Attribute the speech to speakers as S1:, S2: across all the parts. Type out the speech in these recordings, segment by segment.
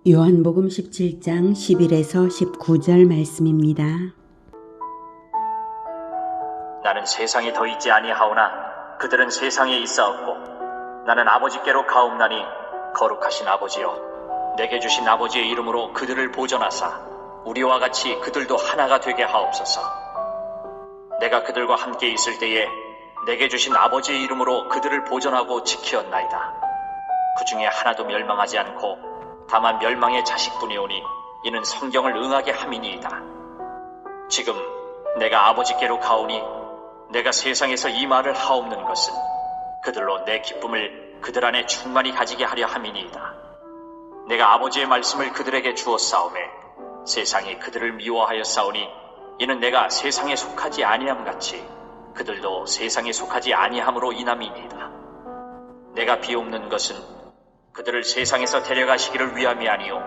S1: 요한복음 17장 11에서 19절 말씀입니다.
S2: 나는 세상에 더 있지 아니하오나 그들은 세상에 있사옵고 나는 아버지께로 가옵나니 거룩하신 아버지여 내게 주신 아버지의 이름으로 그들을 보존하사 우리와 같이 그들도 하나가 되게 하옵소서. 내가 그들과 함께 있을 때에 내게 주신 아버지의 이름으로 그들을 보존하고 지키었나이다. 그 중에 하나도 멸망하지 않고 다만 멸망의 자식뿐이오니 이는 성경을 응하게 함이니이다. 지금 내가 아버지께로 가오니 내가 세상에서 이 말을 하옵는 것은 그들로 내 기쁨을 그들 안에 충만히 가지게 하려 함이니이다. 내가 아버지의 말씀을 그들에게 주었사오매 세상이 그들을 미워하였사오니 이는 내가 세상에 속하지 아니함 같이 그들도 세상에 속하지 아니함으로 인함이니이다. 내가 비옵는 것은 그들을 세상에서 데려가시기를 위함이 아니요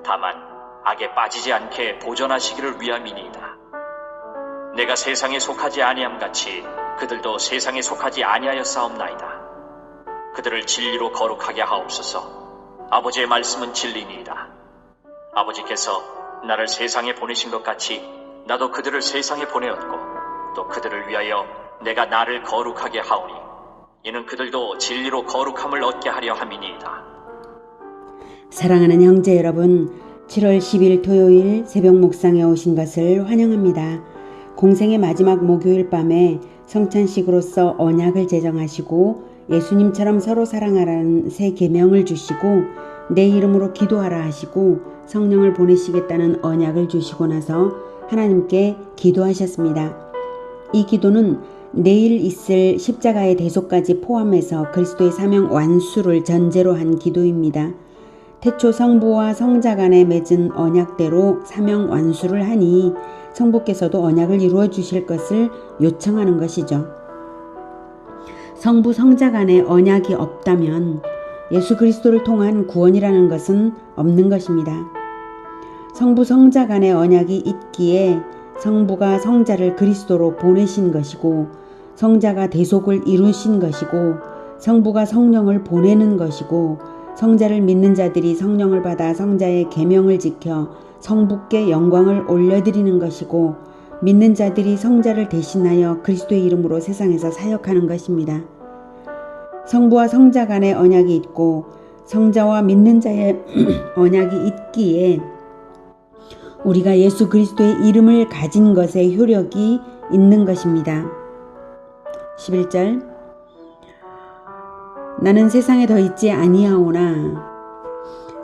S2: 다만 악에 빠지지 않게 보존하시기를 위함이니이다. 내가 세상에 속하지 아니함 같이 그들도 세상에 속하지 아니하였사옵나이다. 그들을 진리로 거룩하게 하옵소서. 아버지의 말씀은 진리니이다. 아버지께서 나를 세상에 보내신 것 같이 나도 그들을 세상에 보내었고 또 그들을 위하여 내가 나를 거룩하게 하오니 이는 그들도 진리로 거룩함을 얻게 하려 함이니이다.
S1: 사랑하는 형제 여러분, 7월 10일 토요일 새벽 묵상에 오신 것을 환영합니다. 공생의 마지막 목요일 밤에 성찬식으로서 언약을 제정하시고 예수님처럼 서로 사랑하라는 새 계명을 주시고 내 이름으로 기도하라 하시고 성령을 보내시겠다는 언약을 주시고 나서 하나님께 기도하셨습니다. 이 기도는 내일 있을 십자가의 대속까지 포함해서 그리스도의 사명 완수를 전제로 한 기도입니다. 태초 성부와 성자 간에 맺은 언약대로 사명 완수를 하니 성부께서도 언약을 이루어 주실 것을 요청하는 것이죠. 성부 성자 간에 언약이 없다면 예수 그리스도를 통한 구원이라는 것은 없는 것입니다. 성부 성자 간의 언약이 있기에 성부가 성자를 그리스도로 보내신 것이고 성자가 대속을 이루신 것이고 성부가 성령을 보내는 것이고 성자를 믿는 자들이 성령을 받아 성자의 계명을 지켜 성부께 영광을 올려드리는 것이고 믿는 자들이 성자를 대신하여 그리스도의 이름으로 세상에서 사역하는 것입니다. 성부와 성자 간의 언약이 있고 성자와 믿는 자의 언약이 있기에 우리가 예수 그리스도의 이름을 가진 것에 효력이 있는 것입니다. 11절 나는 세상에 더 있지 아니하오나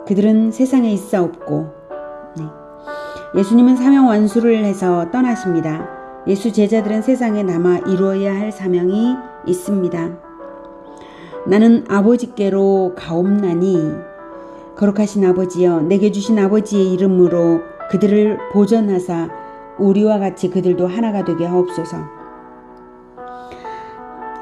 S1: 그들은 세상에 있사옵고 예수님은 사명 완수를 해서 떠나십니다. 예수 제자들은 세상에 남아 이루어야 할 사명이 있습니다. 나는 아버지께로 가옵나니 거룩하신 아버지여 내게 주신 아버지의 이름으로 그들을 보존하사 우리와 같이 그들도 하나가 되게 하옵소서.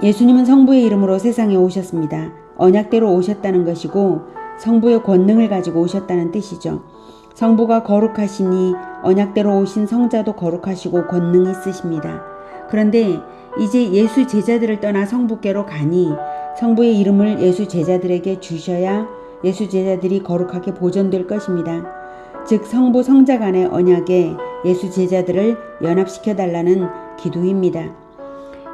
S1: 예수님은 성부의 이름으로 세상에 오셨습니다. 언약대로 오셨다는 것이고 성부의 권능을 가지고 오셨다는 뜻이죠. 성부가 거룩하시니 언약대로 오신 성자도 거룩하시고 권능이 있으십니다. 그런데 이제 예수 제자들을 떠나 성부께로 가니 성부의 이름을 예수 제자들에게 주셔야 예수 제자들이 거룩하게 보존될 것입니다. 즉 성부 성자 간의 언약에 예수 제자들을 연합시켜 달라는 기도입니다.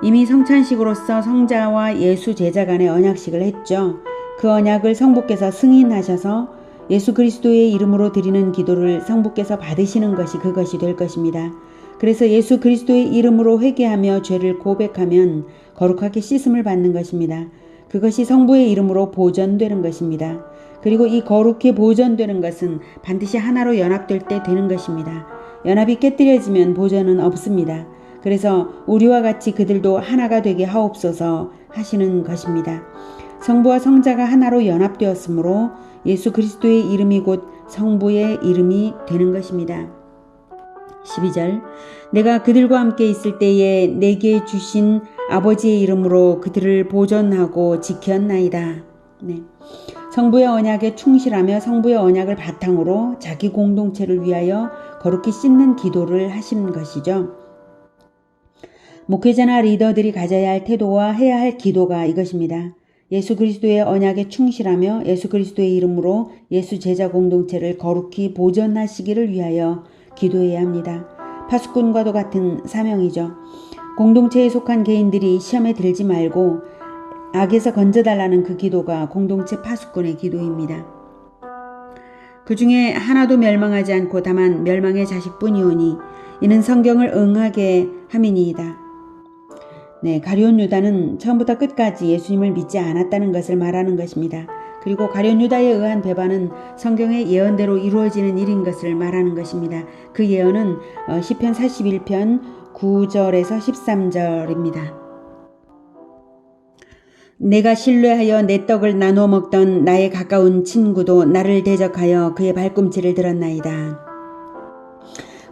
S1: 이미 성찬식으로서 성자와 예수 제자 간의 언약식을 했죠. 그 언약을 성부께서 승인하셔서 예수 그리스도의 이름으로 드리는 기도를 성부께서 받으시는 것이 그것이 될 것입니다. 그래서 예수 그리스도의 이름으로 회개하며 죄를 고백하면 거룩하게 씻음을 받는 것입니다. 그것이 성부의 이름으로 보존되는 것입니다. 그리고 이 거룩히 보존되는 것은 반드시 하나로 연합될 때 되는 것입니다. 연합이 깨뜨려지면 보존은 없습니다. 그래서 우리와 같이 그들도 하나가 되게 하옵소서 하시는 것입니다. 성부와 성자가 하나로 연합되었으므로 예수 그리스도의 이름이 곧 성부의 이름이 되는 것입니다. 12절 내가 그들과 함께 있을 때에 내게 주신 아버지의 이름으로 그들을 보존하고 지켰나이다. 성부의 언약에 충실하며 성부의 언약을 바탕으로 자기 공동체를 위하여 거룩히 씻는 기도를 하시는 것이죠. 목회자나 리더들이 가져야 할 태도와 해야 할 기도가 이것입니다. 예수 그리스도의 언약에 충실하며 예수 그리스도의 이름으로 예수 제자 공동체를 거룩히 보존하시기를 위하여 기도해야 합니다. 파수꾼과도 같은 사명이죠. 공동체에 속한 개인들이 시험에 들지 말고 악에서 건져달라는 그 기도가 공동체 파수꾼의 기도입니다. 그 중에 하나도 멸망하지 않고 다만 멸망의 자식뿐이오니 이는 성경을 응하게 함이니이다. 네, 가룟 유다는 처음부터 끝까지 예수님을 믿지 않았다는 것을 말하는 것입니다. 그리고 가룟 유다에 의한 배반은 성경의 예언대로 이루어지는 일인 것을 말하는 것입니다. 그 예언은 시편 41편 9절에서 13절입니다. 내가 신뢰하여 내 떡을 나눠 먹던 나의 가까운 친구도 나를 대적하여 그의 발꿈치를 들었나이다.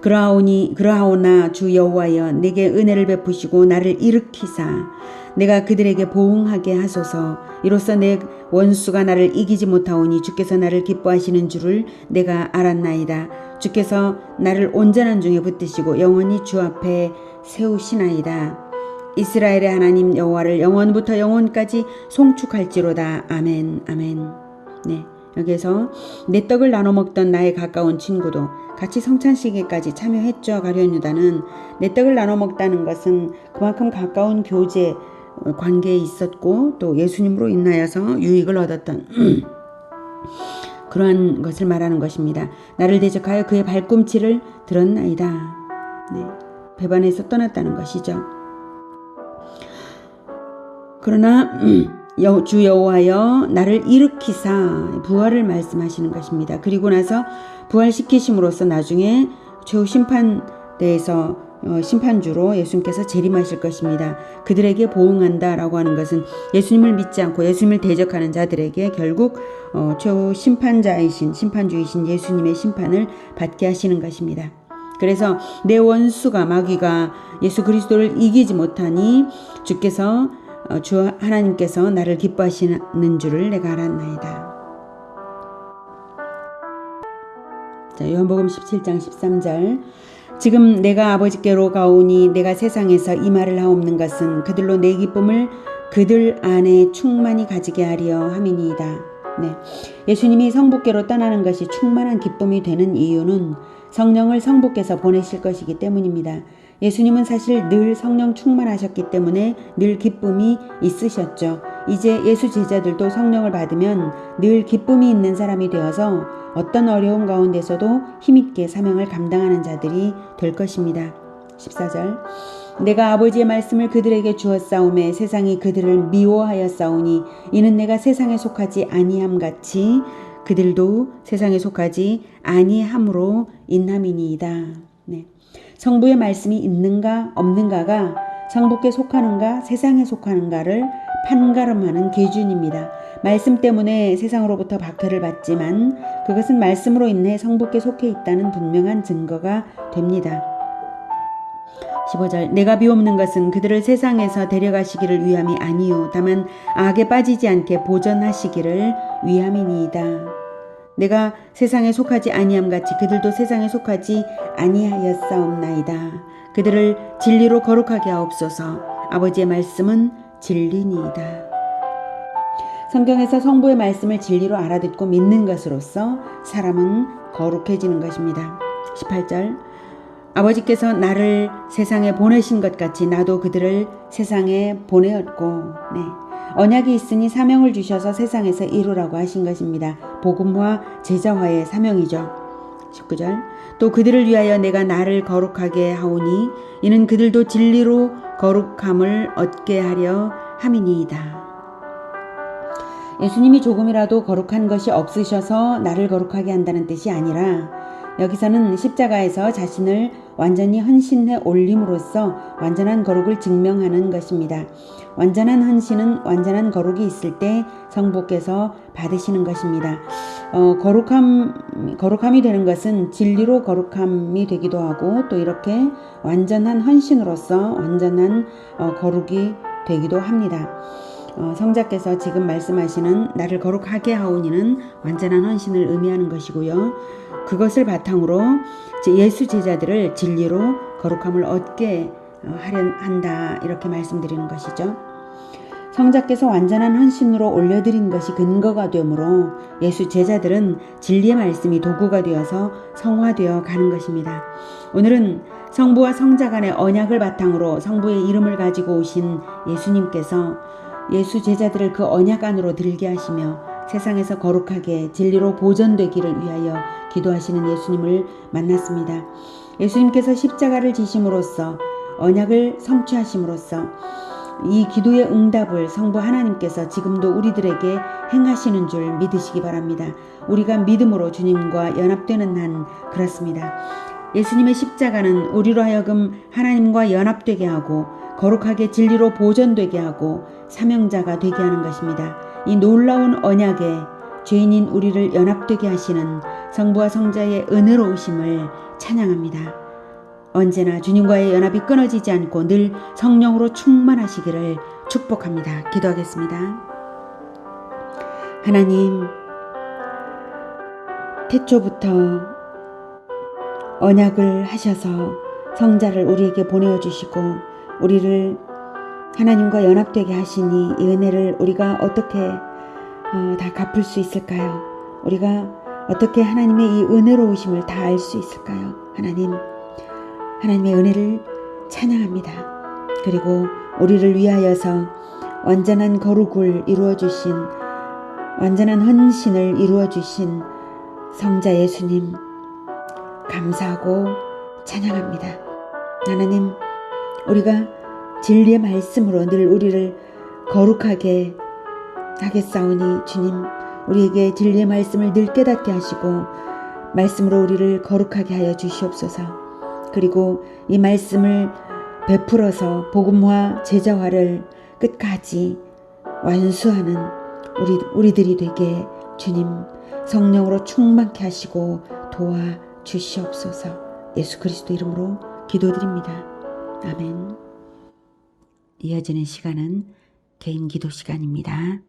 S1: 그러하오나 주 여호와여 내게 은혜를 베푸시고 나를 일으키사 내가 그들에게 보응하게 하소서. 이로써 내 원수가 나를 이기지 못하오니 주께서 나를 기뻐하시는 줄을 내가 알았나이다. 주께서 나를 온전한 중에 붙드시고 영원히 주 앞에 세우시나이다. 이스라엘의 하나님 여호와를 영원부터 영원까지 송축할지로다. 아멘. 아멘. 네, 여기에서 내 떡을 나눠 먹던 나의 가까운 친구도 같이 성찬식에까지 참여했죠. 가룟 유다는 내 떡을 나눠 먹다는 것은 그만큼 가까운 교제 관계에 있었고 또 예수님으로 인하여서 유익을 얻었던 그러한 것을 말하는 것입니다. 나를 대적하여 그의 발꿈치를 들었나이다. 네, 배반해서 떠났다는 것이죠. 그러나 주 여호와여 나를 일으키사 부활을 말씀하시는 것입니다. 그리고 나서 부활시키심으로써 나중에 최후 심판대에서 심판주로 예수님께서 재림하실 것입니다. 그들에게 보응한다라고 하는 것은 예수님을 믿지 않고 예수님을 대적하는 자들에게 결국 최후 심판주이신 예수님의 심판을 받게 하시는 것입니다. 그래서 내 원수가 마귀가 예수 그리스도를 이기지 못하니 주 하나님께서 나를 기뻐하시는 줄을 내가 알았나이다. 자, 요한복음 17장 13절. 지금 내가 아버지께로 가오니 내가 세상에서 이 말을 하옵는 것은 그들로 내 기쁨을 그들 안에 충만히 가지게 하려 함이니이다. 네, 예수님이 성부께로 떠나는 것이 충만한 기쁨이 되는 이유는 성령을 성부께서 보내실 것이기 때문입니다. 예수님은 사실 늘 성령 충만하셨기 때문에 늘 기쁨이 있으셨죠. 이제 예수 제자들도 성령을 받으면 늘 기쁨이 있는 사람이 되어서 어떤 어려움 가운데서도 힘있게 사명을 감당하는 자들이 될 것입니다. 14절. 내가 아버지의 말씀을 그들에게 주었사오매 세상이 그들을 미워하였사오니 이는 내가 세상에 속하지 아니함 같이 그들도 세상에 속하지 아니함으로 인함이니이다. 네. 성부의 말씀이 있는가 없는가가 성부께 속하는가 세상에 속하는가를 판가름하는 기준입니다. 말씀 때문에 세상으로부터 박해를 받지만 그것은 말씀으로 인해 성부께 속해 있다는 분명한 증거가 됩니다. 15절. 내가 비옵는 것은 그들을 세상에서 데려가시기를 위함이 아니요 다만 악에 빠지지 않게 보전하시기를 위함이니이다. 내가 세상에 속하지 아니함 같이 그들도 세상에 속하지 아니하였사옵나이다. 그들을 진리로 거룩하게 하옵소서. 아버지의 말씀은 진리니이다. 성경에서 성부의 말씀을 진리로 알아듣고 믿는 것으로서 사람은 거룩해지는 것입니다. 18절. 아버지께서 나를 세상에 보내신 것 같이 나도 그들을 세상에 보내었고, 네. 언약이 있으니 사명을 주셔서 세상에서 이루라고 하신 것입니다. 복음화, 제자화의 사명이죠. 19절. 또 그들을 위하여 내가 나를 거룩하게 하오니 이는 그들도 진리로 거룩함을 얻게 하려 함이니이다. 예수님이 조금이라도 거룩한 것이 없으셔서 나를 거룩하게 한다는 뜻이 아니라 여기서는 십자가에서 자신을 완전히 헌신해 올림으로써 완전한 거룩을 증명하는 것입니다. 완전한 헌신은 완전한 거룩이 있을 때 성부께서 받으시는 것입니다. 거룩함이 되는 것은 진리로 거룩함이 되기도 하고 또 이렇게 완전한 헌신으로서 완전한 거룩이 되기도 합니다. 성자께서 지금 말씀하시는 나를 거룩하게 하오니는 완전한 헌신을 의미하는 것이고요. 그것을 바탕으로 예수 제자들을 진리로 거룩함을 얻게 하려 한다 이렇게 말씀드리는 것이죠. 성자께서 완전한 헌신으로 올려드린 것이 근거가 되므로 예수 제자들은 진리의 말씀이 도구가 되어서 성화되어 가는 것입니다. 오늘은 성부와 성자 간의 언약을 바탕으로 성부의 이름을 가지고 오신 예수님께서 예수 제자들을 그 언약 안으로 들게 하시며 세상에서 거룩하게 진리로 보존되기를 위하여 기도하시는 예수님을 만났습니다. 예수님께서 십자가를 지심으로써 언약을 성취하심으로써 이 기도의 응답을 성부 하나님께서 지금도 우리들에게 행하시는 줄 믿으시기 바랍니다. 우리가 믿음으로 주님과 연합되는 한 그렇습니다. 예수님의 십자가는 우리로 하여금 하나님과 연합되게 하고 거룩하게 진리로 보존되게 하고 사명자가 되게 하는 것입니다. 이 놀라운 언약에 죄인인 우리를 연합되게 하시는 성부와 성자의 은혜로우심을 찬양합니다. 언제나 주님과의 연합이 끊어지지 않고 늘 성령으로 충만하시기를 축복합니다. 기도하겠습니다. 하나님, 태초부터 언약을 하셔서 성자를 우리에게 보내어주시고 우리를 하나님과 연합되게 하시니 이 은혜를 우리가 어떻게 다 갚을 수 있을까요? 우리가 어떻게 하나님의 이 은혜로우심을 다 알 수 있을까요? 하나님의 은혜를 찬양합니다. 그리고 우리를 위하여서 완전한 거룩을 이루어주신, 완전한 헌신을 이루어주신 성자 예수님 감사하고 찬양합니다. 하나님, 우리가 진리의 말씀으로 늘 우리를 거룩하게 하겠사오니 주님, 우리에게 진리의 말씀을 늘 깨닫게 하시고 말씀으로 우리를 거룩하게 하여 주시옵소서. 그리고 이 말씀을 베풀어서 복음화 제자화를 끝까지 완수하는 우리들이 되게 주님 성령으로 충만케 하시고 도와 주시옵소서. 예수 그리스도 이름으로 기도드립니다. 아멘. 이어지는 시간은 개인 기도 시간입니다.